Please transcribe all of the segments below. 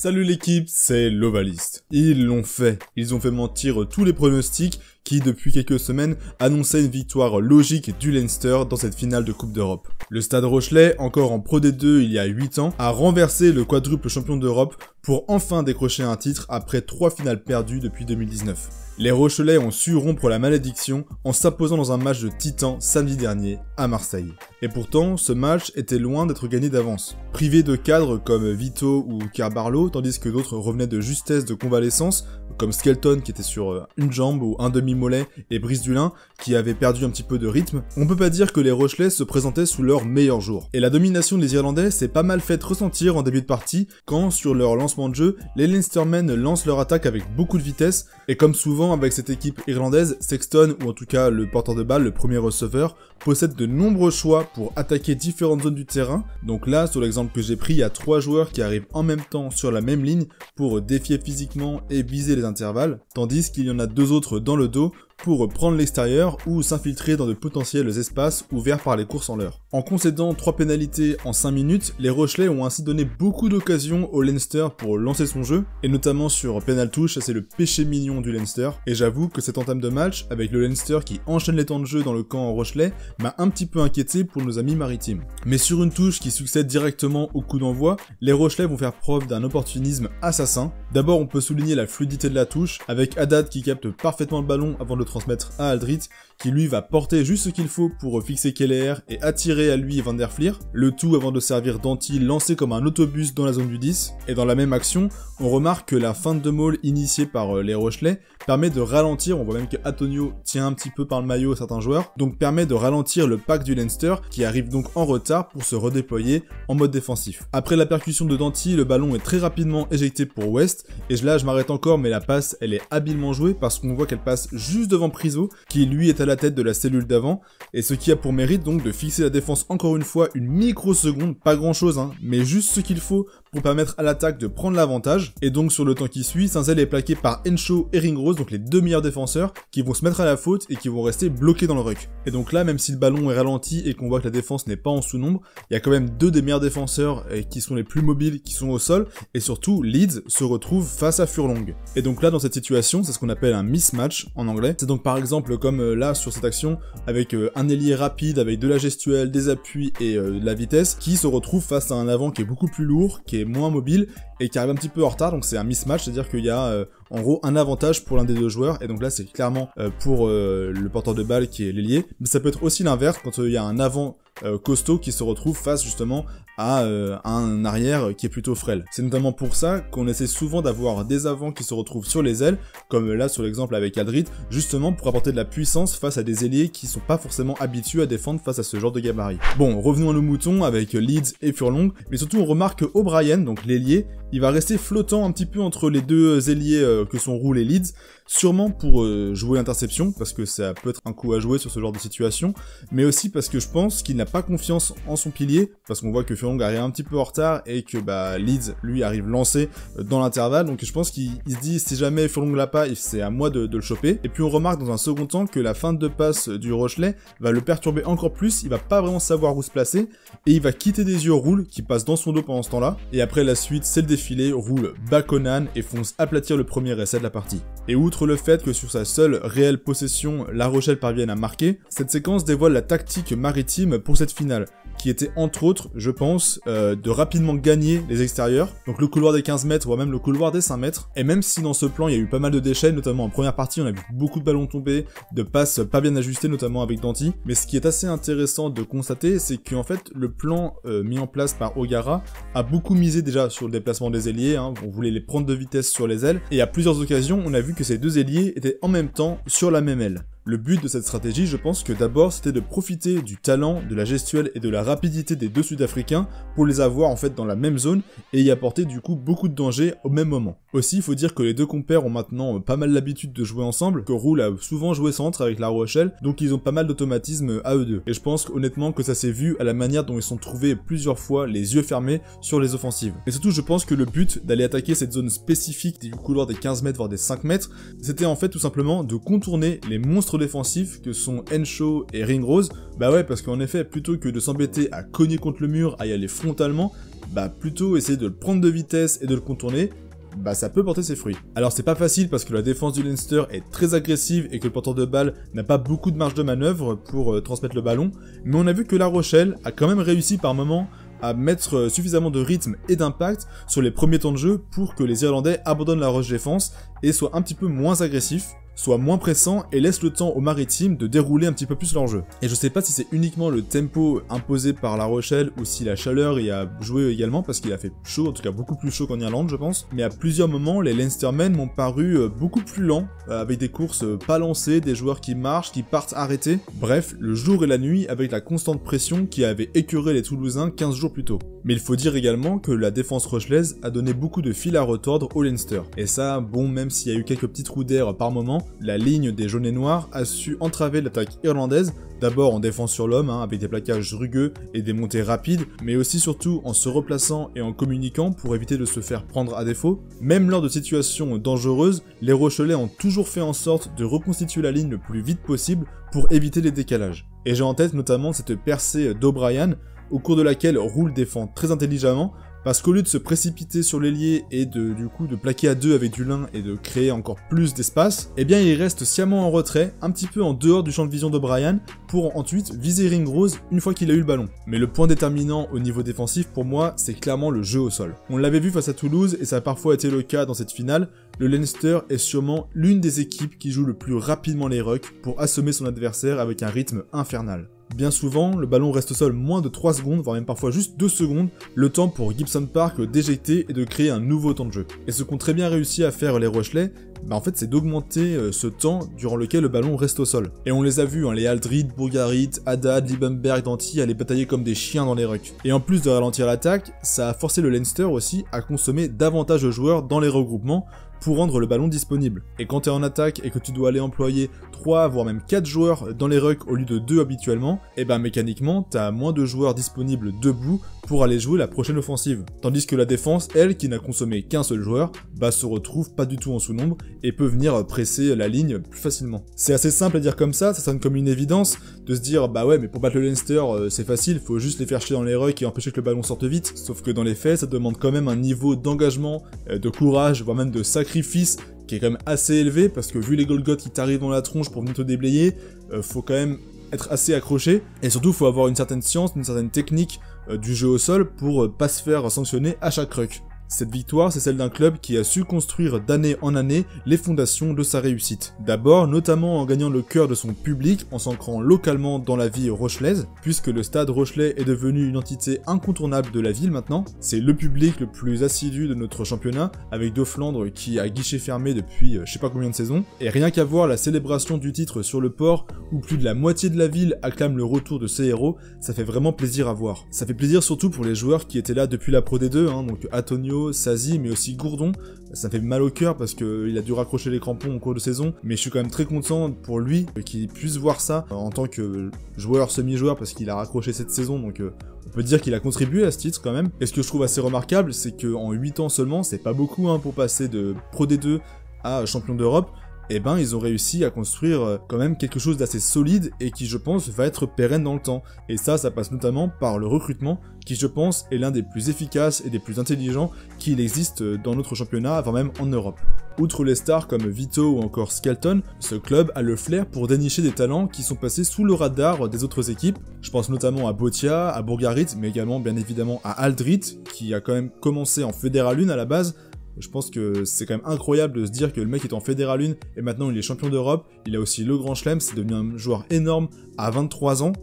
Salut l'équipe, c'est l'Ovaliste. Ils l'ont fait. Ils ont fait mentir tous les pronostics qui, depuis quelques semaines, annonçaient une victoire logique du Leinster dans cette finale de Coupe d'Europe. Le Stade Rochelais, encore en Pro D2 il y a 8 ans, a renversé le quadruple champion d'Europe pour enfin décrocher un titre après 3 finales perdues depuis 2019. Les Rochelais ont su rompre la malédiction en s'imposant dans un match de titan samedi dernier à Marseille. Et pourtant, ce match était loin d'être gagné d'avance. Privé de cadres comme Vito ou Carbarlo, tandis que d'autres revenaient de justesse de convalescence, comme Skelton qui était sur une jambe ou un demi-mollet et Brice Dulin qui avait perdu un petit peu de rythme, on peut pas dire que les Rochelais se présentaient sous leur meilleur jour. Et la domination des Irlandais s'est pas mal faite ressentir en début de partie quand, sur leur lancement de jeu, les Leinstermen lancent leur attaque avec beaucoup de vitesse et comme souvent avec cette équipe irlandaise, Sexton, ou en tout cas le porteur de balle, le premier receveur, possède de nombreux choix pour attaquer différentes zones du terrain. Donc là, sur l'exemple que j'ai pris, il y a 3 joueurs qui arrivent en même temps sur la même ligne pour défier physiquement et viser les intervalles, tandis qu'il y en a 2 autres dans le dos pour prendre l'extérieur ou s'infiltrer dans de potentiels espaces ouverts par les courses en l'heure. En concédant 3 pénalités en 5 minutes, les Rochelais ont ainsi donné beaucoup d'occasions au Leinster pour lancer son jeu, et notamment sur penalty touch, c'est le péché mignon du Leinster, et j'avoue que cette entame de match, avec le Leinster qui enchaîne les temps de jeu dans le camp Rochelais, m'a un petit peu inquiété pour nos amis maritimes. Mais sur une touche qui succède directement au coup d'envoi, les Rochelais vont faire preuve d'un opportunisme assassin. D'abord on peut souligner la fluidité de la touche, avec Haddad qui capte parfaitement le ballon avant de le transmettre à Aldrit, qui lui va porter juste ce qu'il faut pour fixer Keller et attirer à lui Van der Flier, le tout avant de servir Danty lancé comme un autobus dans la zone du 10, et dans la même action, on remarque que la feinte de maul initiée par les Rochelais permet de ralentir, on voit même que Antonio tient un petit peu par le maillot certains joueurs, donc permet de ralentir le pack du Leinster qui arrive donc en retard pour se redéployer en mode défensif. Après la percussion de Danty, le ballon est très rapidement éjecté pour West, et là je m'arrête encore mais la passe elle est habilement jouée parce qu'on voit qu'elle passe juste devant Priso, qui lui est à la tête de la cellule d'avant, et ce qui a pour mérite donc de fixer la défense encore une fois une microseconde, pas grand chose hein, mais juste ce qu'il faut pour permettre à l'attaque de prendre l'avantage, et donc sur le temps qui suit, Saint-Zel est plaqué par Henshaw et Ringrose, donc les 2 meilleurs défenseurs, qui vont se mettre à la faute et qui vont rester bloqués dans le ruck. Et donc là, même si le ballon est ralenti et qu'on voit que la défense n'est pas en sous-nombre, il y a quand même 2 des meilleurs défenseurs qui sont les plus mobiles, qui sont au sol, et surtout Leeds se retrouve face à Furlong. Et donc là, dans cette situation, c'est ce qu'on appelle un mismatch en anglais. C'est donc par exemple comme là sur cette action, avec un ailier rapide, avec de la gestuelle, des appuis et de la vitesse, qui se retrouve face à un avant qui est beaucoup plus lourd, qui est moins mobile et qui arrive un petit peu en retard, donc c'est un mismatch, c'est-à-dire qu'il y a en gros un avantage pour l'un des 2 joueurs, et donc là c'est clairement pour le porteur de balle qui est l'ailier, mais ça peut être aussi l'inverse quand il y a un avant costaud qui se retrouve face justement à un arrière qui est plutôt frêle. C'est notamment pour ça qu'on essaie souvent d'avoir des avants qui se retrouvent sur les ailes, comme là sur l'exemple avec Aldrit, justement pour apporter de la puissance face à des ailiers qui sont pas forcément habitués à défendre face à ce genre de gabarit. Bon, revenons à nos moutons avec Leeds et Furlong, mais surtout on remarque que O'Brien, donc l'ailier, il va rester flottant un petit peu entre les 2 ailiers que sont Roule et Leeds, sûrement pour jouer l'interception, parce que ça peut être un coup à jouer sur ce genre de situation, mais aussi parce que je pense qu'il n'a pas confiance en son pilier, parce qu'on voit que Furlong arrive un petit peu en retard, et que Leeds, lui, arrive lancé dans l'intervalle, donc je pense qu'il se dit, si jamais Furlong l'a pas, c'est à moi de le choper, et puis on remarque dans un second temps que la feinte de passe du Rochelais va le perturber encore plus, il va pas vraiment savoir où se placer, et il va quitter des yeux Roule, qui passe dans son dos pendant ce temps-là, et après la suite, c'est le défilé, Roule bat Conan, et fonce aplatir le premier essai de la partie. Et outre le fait que sur sa seule réelle possession, La Rochelle parvienne à marquer, cette séquence dévoile la tactique maritime pour cette finale, qui était entre autres, je pense, de rapidement gagner les extérieurs, donc le couloir des 15 mètres, voire même le couloir des 5 mètres, et même si dans ce plan il y a eu pas mal de déchets, notamment en première partie on a vu beaucoup de ballons tomber, de passes pas bien ajustées, notamment avec Danty, mais ce qui est assez intéressant de constater, c'est qu'en fait le plan mis en place par O'Gara a beaucoup misé déjà sur le déplacement des ailiers, hein, on voulait les prendre de vitesse sur les ailes, et à plusieurs occasions on a vu que ces 2 ailiers étaient en même temps sur la même aile. Le but de cette stratégie, je pense que d'abord c'était de profiter du talent, de la gestuelle et de la rapidité des 2 Sud-Africains pour les avoir en fait dans la même zone et y apporter du coup beaucoup de danger au même moment. Aussi, il faut dire que les 2 compères ont maintenant pas mal l'habitude de jouer ensemble, que Roule a souvent joué centre avec La Rochelle, donc ils ont pas mal d'automatisme à eux deux. Et je pense honnêtement que ça s'est vu à la manière dont ils sont trouvés plusieurs fois les yeux fermés sur les offensives. Et surtout, je pense que le but d'aller attaquer cette zone spécifique du couloir des 15 mètres voire des 5 mètres, c'était en fait tout simplement de contourner les monstres défensifs que sont Henshaw et Ringrose. Bah ouais, parce qu'en effet, plutôt que de s'embêter à cogner contre le mur, à y aller frontalement, bah plutôt essayer de le prendre de vitesse et de le contourner, bah ça peut porter ses fruits. Alors c'est pas facile parce que la défense du Leinster est très agressive et que le porteur de balle n'a pas beaucoup de marge de manœuvre pour transmettre le ballon, mais on a vu que La Rochelle a quand même réussi par moments à mettre suffisamment de rythme et d'impact sur les premiers temps de jeu pour que les Irlandais abandonnent la rush défense et soient un petit peu moins agressifs, soient moins pressants et laissent le temps aux Maritimes de dérouler un petit peu plus leur jeu. Et je sais pas si c'est uniquement le tempo imposé par La Rochelle ou si la chaleur y a joué également parce qu'il a fait chaud, en tout cas beaucoup plus chaud qu'en Irlande je pense, mais à plusieurs moments les Leinstermen m'ont paru beaucoup plus lents, avec des courses pas lancées, des joueurs qui marchent, qui partent arrêtés, bref, le jour et la nuit avec la constante pression qui avait écœuré les Toulousains 15 jours plus tôt. Mais il faut dire également que la défense rochelaise a donné beaucoup de fil à retordre au Leinster. Et ça, bon, même s'il y a eu quelques petits trous d'air par moment, la ligne des jaunes et noirs a su entraver l'attaque irlandaise, d'abord en défense sur l'homme, avec des plaquages rugueux et des montées rapides, mais aussi surtout en se replaçant et en communiquant pour éviter de se faire prendre à défaut. Même lors de situations dangereuses, les Rochelais ont toujours fait en sorte de reconstituer la ligne le plus vite possible pour éviter les décalages. Et j'ai en tête notamment cette percée d'O'Brien, au cours de laquelle Roule défend très intelligemment, parce qu'au lieu de se précipiter sur l'ailier et du coup de plaquer à deux avec du lin et de créer encore plus d'espace, eh bien il reste sciemment en retrait, un petit peu en dehors du champ de vision d'O'Brien, pour ensuite viser Ring Rose une fois qu'il a eu le ballon. Mais le point déterminant au niveau défensif pour moi, c'est clairement le jeu au sol. On l'avait vu face à Toulouse et ça a parfois été le cas dans cette finale, le Leinster est sûrement l'une des équipes qui joue le plus rapidement les rucks pour assommer son adversaire avec un rythme infernal. Bien souvent, le ballon reste au sol moins de 3 secondes, voire même parfois juste 2 secondes, le temps pour Gibson Park d'éjecter et de créer un nouveau temps de jeu. Et ce qu'ont très bien réussi à faire les Rochelais, en fait c'est d'augmenter ce temps durant lequel le ballon reste au sol. Et on les a vus, les Aldrid, Bourgarit, Haddad, Liebenberg, Danty aller batailler comme des chiens dans les rucks. Et en plus de ralentir l'attaque, ça a forcé le Leinster aussi à consommer davantage de joueurs dans les regroupements, pour rendre le ballon disponible. Et quand t'es en attaque et que tu dois aller employer 3 voire même 4 joueurs dans les rucks au lieu de 2 habituellement, et mécaniquement t'as moins de joueurs disponibles debout pour aller jouer la prochaine offensive. Tandis que la défense, elle, qui n'a consommé qu'un seul joueur, se retrouve pas du tout en sous-nombre et peut venir presser la ligne plus facilement. C'est assez simple à dire comme ça sonne comme une évidence de se dire ouais mais pour battre le Leinster c'est facile, faut juste les faire chier dans les rucks et empêcher que le ballon sorte vite, sauf que dans les faits ça demande quand même un niveau d'engagement, de courage, voire même de sacrifice qui est quand même assez élevé parce que vu les Golgoths qui t'arrivent dans la tronche pour venir te déblayer, faut quand même être assez accroché et surtout faut avoir une certaine science, une certaine technique du jeu au sol pour pas se faire sanctionner à chaque ruck. Cette victoire, c'est celle d'un club qui a su construire d'année en année les fondations de sa réussite. D'abord, notamment en gagnant le cœur de son public, en s'ancrant localement dans la vie rochelaise, puisque le stade rochelais est devenu une entité incontournable de la ville maintenant. C'est le public le plus assidu de notre championnat, avec Deux Flandres qui a guichet fermé depuis je sais pas combien de saisons. Et rien qu'à voir la célébration du titre sur le port, où plus de la moitié de la ville acclame le retour de ses héros, ça fait vraiment plaisir à voir. Ça fait plaisir surtout pour les joueurs qui étaient là depuis la Pro D2, donc Antonio, Sazi, mais aussi Gourdon. Ça fait mal au cœur parce qu'il a dû raccrocher les crampons au cours de saison, mais je suis quand même très content pour lui qu'il puisse voir ça en tant que joueur, semi-joueur, parce qu'il a raccroché cette saison, donc on peut dire qu'il a contribué à ce titre quand même. Et ce que je trouve assez remarquable, c'est qu'en 8 ans seulement, c'est pas beaucoup pour passer de Pro D2 à champion d'Europe, ils ont réussi à construire quand même quelque chose d'assez solide et qui, je pense, va être pérenne dans le temps. Et ça passe notamment par le recrutement, qui, je pense, est l'un des plus efficaces et des plus intelligents qu'il existe dans notre championnat, avant même en Europe. Outre les stars comme Vito ou encore Skelton, ce club a le flair pour dénicher des talents qui sont passés sous le radar des autres équipes. Je pense notamment à Botia, à Bourgarit, mais également bien évidemment à Aldrit, qui a quand même commencé en Fédéral 1 à la base. Je pense que c'est quand même incroyable de se dire que le mec est en Fédéral 1 et maintenant il est champion d'Europe. Il a aussi le Grand Chelem, c'est devenu un joueur énorme à 23 ans.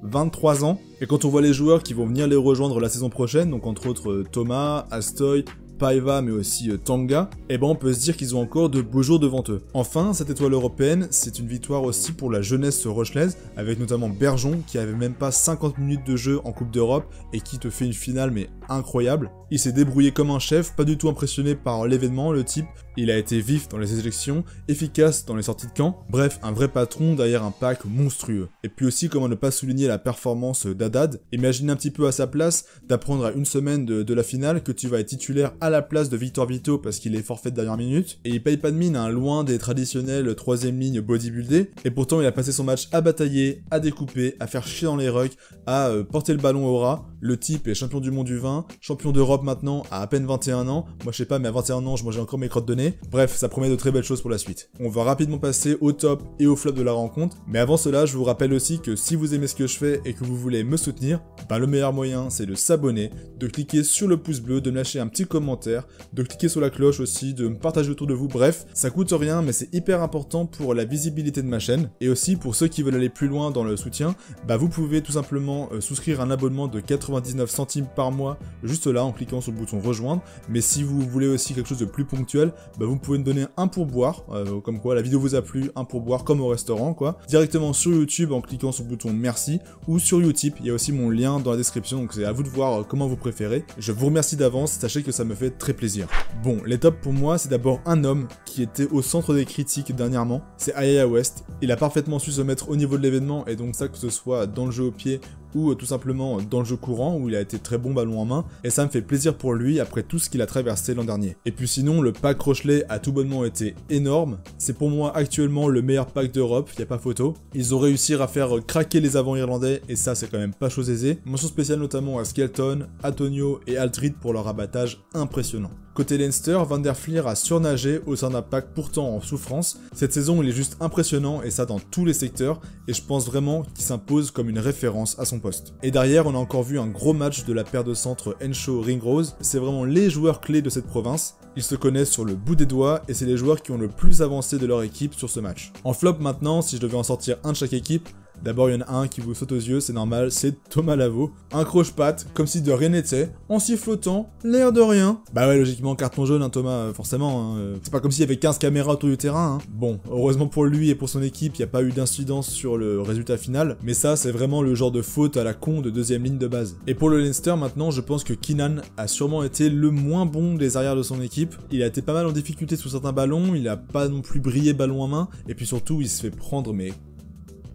23 ans. Et quand on voit les joueurs qui vont venir les rejoindre la saison prochaine, donc entre autres Thomas, Astoy, Paiva mais aussi Tanga, on peut se dire qu'ils ont encore de beaux jours devant eux. Enfin, cette étoile européenne, c'est une victoire aussi pour la jeunesse rochelaise, avec notamment Bergeon qui avait même pas 50 minutes de jeu en Coupe d'Europe et qui te fait une finale mais incroyable. Il s'est débrouillé comme un chef, pas du tout impressionné par l'événement, le type. Il a été vif dans les éjections, efficace dans les sorties de camp, bref, un vrai patron derrière un pack monstrueux. Et puis aussi, comment ne pas souligner la performance d'Haddad. Imaginez un petit peu à sa place d'apprendre à une semaine de la finale que tu vas être titulaire à la place de Victor Vito parce qu'il est forfait de dernière minute, et il paye pas de mine, loin des traditionnelles 3ème ligne bodybuildées, et pourtant il a passé son match à batailler, à découper, à faire chier dans les rucks, à porter le ballon au ras. Le type est champion du monde du vin, champion d'Europe maintenant à peine 21 ans. Moi je sais pas, mais à 21 ans je mangeais encore mes crottes de nez. Bref, ça promet de très belles choses pour la suite. On va rapidement passer au top et au flop de la rencontre. Mais avant cela, je vous rappelle aussi que si vous aimez ce que je fais et que vous voulez me soutenir, le meilleur moyen c'est de s'abonner, de cliquer sur le pouce bleu, de me lâcher un petit commentaire, de cliquer sur la cloche aussi, de me partager autour de vous. Bref, ça coûte rien mais c'est hyper important pour la visibilité de ma chaîne. Et aussi pour ceux qui veulent aller plus loin dans le soutien, vous pouvez tout simplement souscrire un abonnement de 99 centimes par mois juste là en cliquant sur le bouton rejoindre. Mais si vous voulez aussi quelque chose de plus ponctuel, vous pouvez me donner un pourboire, comme quoi la vidéo vous a plu, un pourboire comme au restaurant quoi, directement sur YouTube en cliquant sur le bouton merci, ou sur Utip, il y a aussi mon lien dans la description, donc c'est à vous de voir comment vous préférez. Je vous remercie d'avance, sachez que ça me fait très plaisir. Bon, les tops pour moi, c'est d'abord un homme qui était au centre des critiques dernièrement, c'est Ayaya West. Il a parfaitement su se mettre au niveau de l'événement, et donc ça que ce soit dans le jeu au pied ou tout simplement dans le jeu courant où il a été très bon ballon en main, et ça me fait plaisir pour lui après tout ce qu'il a traversé l'an dernier. Et puis sinon, le pack Rochelet a tout bonnement été énorme, c'est pour moi actuellement le meilleur pack d'Europe, y a pas photo. Ils ont réussi à faire craquer les avants irlandais, et ça c'est quand même pas chose aisée. Mention spéciale notamment à Skelton, Antonio et Aldrid pour leur abattage impressionnant. Côté Leinster, Van der Flier a surnagé au sein d'un pack pourtant en souffrance. Cette saison, il est juste impressionnant et ça dans tous les secteurs, et je pense vraiment qu'il s'impose comme une référence à son poste. Et derrière, on a encore vu un gros match de la paire de centre Henshaw-Ringrose. C'est vraiment les joueurs clés de cette province. Ils se connaissent sur le bout des doigts et c'est les joueurs qui ont le plus avancé de leur équipe sur ce match. En flop maintenant, si je devais en sortir un de chaque équipe, d'abord, il y en a un qui vous saute aux yeux, c'est normal, c'est Thomas Lavaux. Un croche-patte, comme si de rien n'était, en sifflotant, l'air de rien. Ouais, logiquement, carton jaune, Thomas, forcément. C'est pas comme s'il y avait 15 caméras autour du terrain. Bon, heureusement pour lui et pour son équipe, il n'y a pas eu d'incidence sur le résultat final. Mais ça, c'est vraiment le genre de faute à la con de deuxième ligne de base. Et pour le Leinster, maintenant, je pense que Keenan a sûrement été le moins bon des arrières de son équipe. Il a été pas mal en difficulté sur certains ballons, il a pas non plus brillé ballon en main. Et puis surtout, il se fait prendre, mais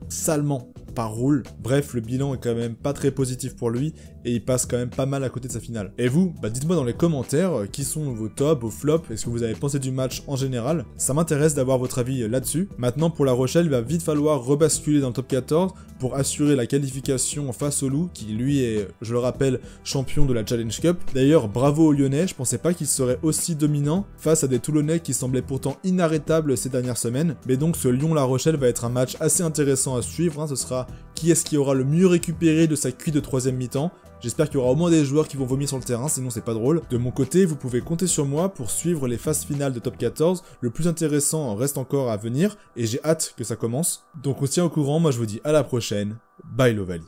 salement par Roule. Bref, le bilan est quand même pas très positif pour lui et il passe quand même pas mal à côté de sa finale. Et vous, dites-moi dans les commentaires qui sont vos tops, vos flops, est-ce que vous avez pensé du match en général? Ça m'intéresse d'avoir votre avis là-dessus. Maintenant, pour La Rochelle, il va vite falloir rebasculer dans le top 14 pour assurer la qualification face au Loup, qui lui est, je le rappelle, champion de la Challenge Cup. D'ailleurs, bravo aux Lyonnais, je pensais pas qu'ils seraient aussi dominants face à des Toulonnais qui semblaient pourtant inarrêtables ces dernières semaines. Mais donc ce Lyon-La Rochelle va être un match assez intéressant à suivre, ce sera qui est-ce qui aura le mieux récupéré de sa cuite de troisième mi-temps. J'espère qu'il y aura au moins des joueurs qui vont vomir sur le terrain, sinon c'est pas drôle. De mon côté, vous pouvez compter sur moi pour suivre les phases finales de top 14. Le plus intéressant reste encore à venir, et j'ai hâte que ça commence. Donc on se tient au courant, moi je vous dis à la prochaine. Bye l'Ovalie.